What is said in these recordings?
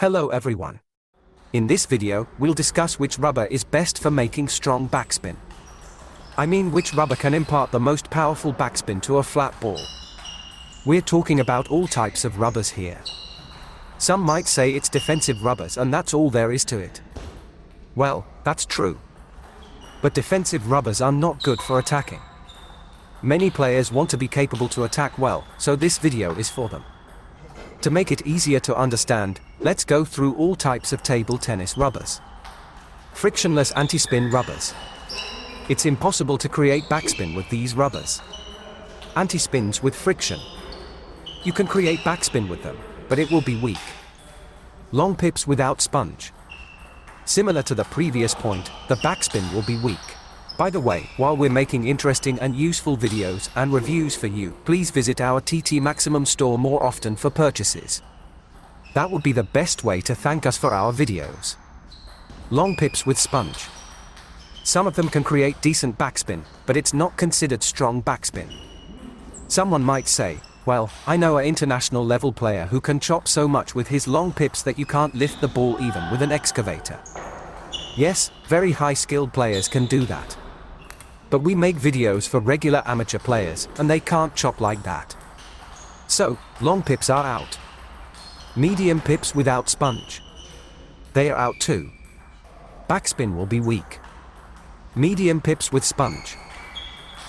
Hello everyone. In this video, we'll discuss which rubber is best for making strong backspin. I mean which rubber can impart the most powerful backspin to a flat ball. We're talking about all types of rubbers here. Some might say it's defensive rubbers and that's all there is to it. Well, that's true. But defensive rubbers are not good for attacking. Many players want to be capable to attack well, so this video is for them. To make it easier to understand, let's go through all types of table tennis rubbers. Frictionless anti-spin rubbers. It's impossible to create backspin with these rubbers. Anti-spins with friction. You can create backspin with them, but it will be weak. Long pips without sponge. Similar to the previous point, the backspin will be weak. By the way, while we're making interesting and useful videos and reviews for you, please visit our TT Maximum store more often for purchases. That would be the best way to thank us for our videos. Long pips with sponge. Some of them can create decent backspin, but it's not considered strong backspin. Someone might say, well, I know an international level player who can chop so much with his long pips that you can't lift the ball even with an excavator. Yes, very high-skilled players can do that. But we make videos for regular amateur players, and they can't chop like that. So, long pips are out. Medium pips without sponge. They are out too. Backspin will be weak. Medium pips with sponge.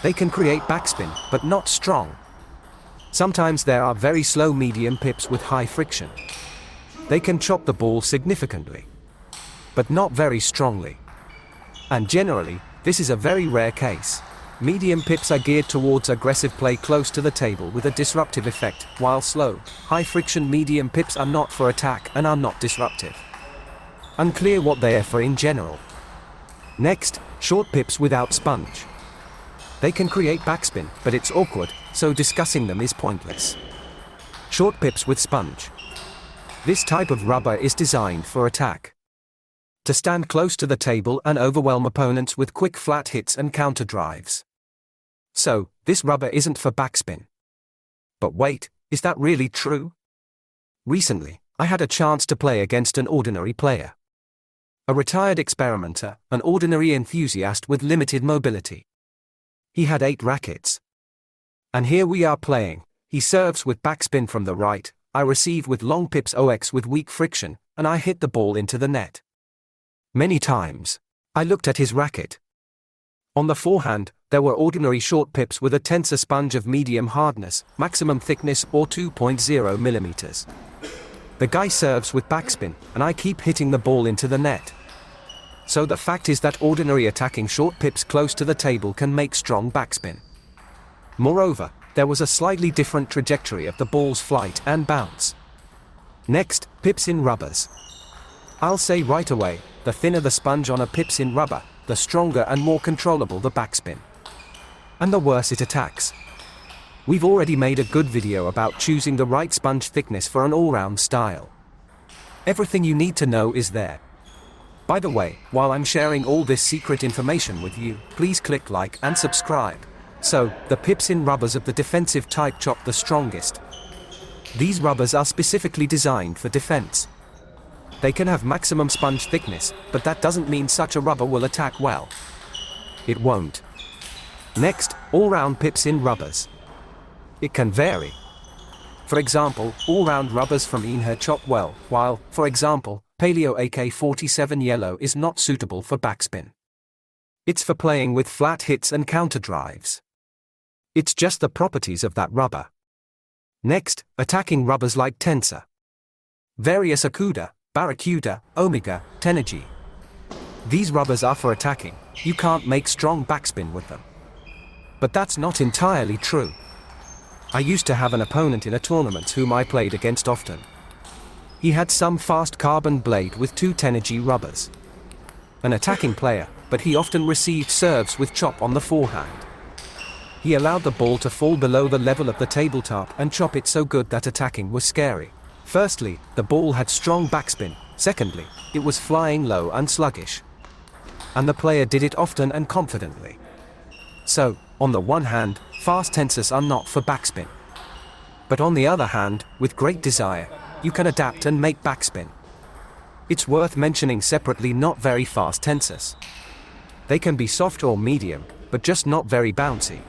They can create backspin, but not strong. Sometimes there are very slow medium pips with high friction. They can chop the ball significantly, but not very strongly. And generally, this is a very rare case. Medium pips are geared towards aggressive play close to the table with a disruptive effect, while slow, high-friction medium pips are not for attack and are not disruptive. Unclear what they are for in general. Next, short pips without sponge. They can create backspin, but it's awkward, so discussing them is pointless. Short pips with sponge. This type of rubber is designed for attack. To stand close to the table and overwhelm opponents with quick flat hits and counter drives. So, this rubber isn't for backspin. But wait, is that really true? Recently, I had a chance to play against an ordinary player. A retired experimenter, an ordinary enthusiast with limited mobility. He had 8 rackets. And here we are playing. He serves with backspin from the right, I receive with long pips OX with weak friction, and I hit the ball into the net. Many times, I looked at his racket. On the forehand, there were ordinary short pips with a Tensor sponge of medium hardness, maximum thickness or 2.0 millimeters. The guy serves with backspin, and I keep hitting the ball into the net. So the fact is that ordinary attacking short pips close to the table can make strong backspin. Moreover, there was a slightly different trajectory of the ball's flight and bounce. Next, pips in rubbers. I'll say right away, the thinner the sponge on a pips in rubber, the stronger and more controllable the backspin. And the worse it attacks. We've already made a good video about choosing the right sponge thickness for an all-round style. Everything you need to know is there. By the way, while I'm sharing all this secret information with you, please click like and subscribe. So, the pips in rubbers of the defensive type chop the strongest. These rubbers are specifically designed for defense. They can have maximum sponge thickness, but that doesn't mean such a rubber will attack well. It won't. Next, all-round pips in rubbers. It can vary. For example, all-round rubbers from Inher chop well, while, for example, Paleo AK-47 yellow is not suitable for backspin. It's for playing with flat hits and counter drives. It's just the properties of that rubber. Next, attacking rubbers like Tensor. Various Akuda, Barracuda, Omega, Tenergy. These rubbers are for attacking. You can't make strong backspin with them. But that's not entirely true. I used to have an opponent in a tournament whom I played against often. He had some fast carbon blade with 2 Tenergy rubbers. An attacking player, but he often received serves with chop on the forehand. He allowed the ball to fall below the level of the tabletop and chop it so good that attacking was scary. Firstly, the ball had strong backspin. Secondly, it was flying low and sluggish. And the player did it often and confidently. So, on the one hand, fast tensors are not for backspin. But on the other hand, with great desire, you can adapt and make backspin. It's worth mentioning separately not very fast tensors. They can be soft or medium, but just not very bouncy.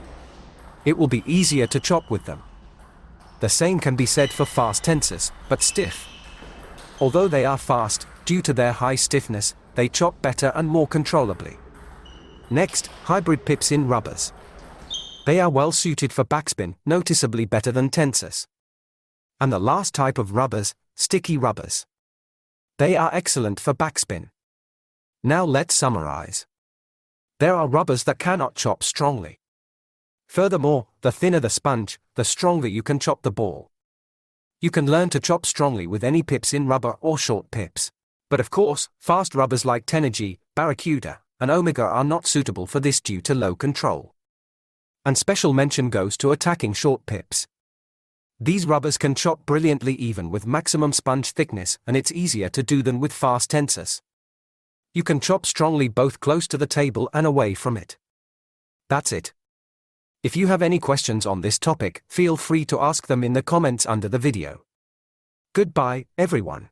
It will be easier to chop with them. The same can be said for fast tensors, but stiff. Although they are fast, due to their high stiffness, they chop better and more controllably. Next, hybrid pips in rubbers. They are well suited for backspin, noticeably better than tensors. And the last type of rubbers, sticky rubbers. They are excellent for backspin. Now let's summarize. There are rubbers that cannot chop strongly. Furthermore, the thinner the sponge, the stronger you can chop the ball. You can learn to chop strongly with any pips in rubber or short pips. But of course, fast rubbers like Tenergy, Barracuda, and Omega are not suitable for this due to low control. And special mention goes to attacking short pips. These rubbers can chop brilliantly even with maximum sponge thickness, and it's easier to do than with fast tensors. You can chop strongly both close to the table and away from it. That's it. If you have any questions on this topic, feel free to ask them in the comments under the video. Goodbye, everyone.